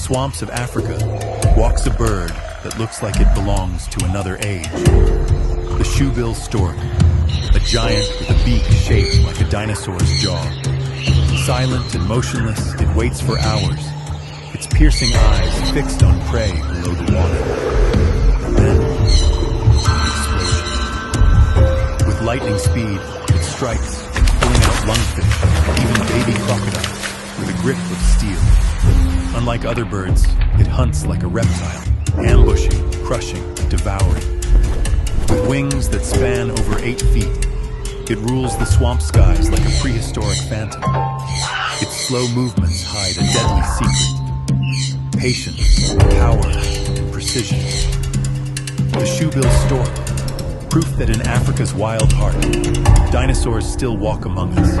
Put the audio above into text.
swamps of Africa walks a bird that looks like it belongs to another age. The Shoebill Stork, a giant with a beak shaped like a dinosaur's jaw. Silent and motionless, it waits for hours, its piercing eyes fixed on prey below the water. Then, explosion. With lightning speed, it strikes, pulling out lungfish, even baby crocodiles, with a grip of steel. Unlike other birds, it hunts like a reptile, ambushing, crushing, devouring. With wings that span over 8 feet, it rules the swamp skies like a prehistoric phantom. Its slow movements hide a deadly secret: patience, power, and precision. The Shoebill Stork, proof that in Africa's wild heart, dinosaurs still walk among us.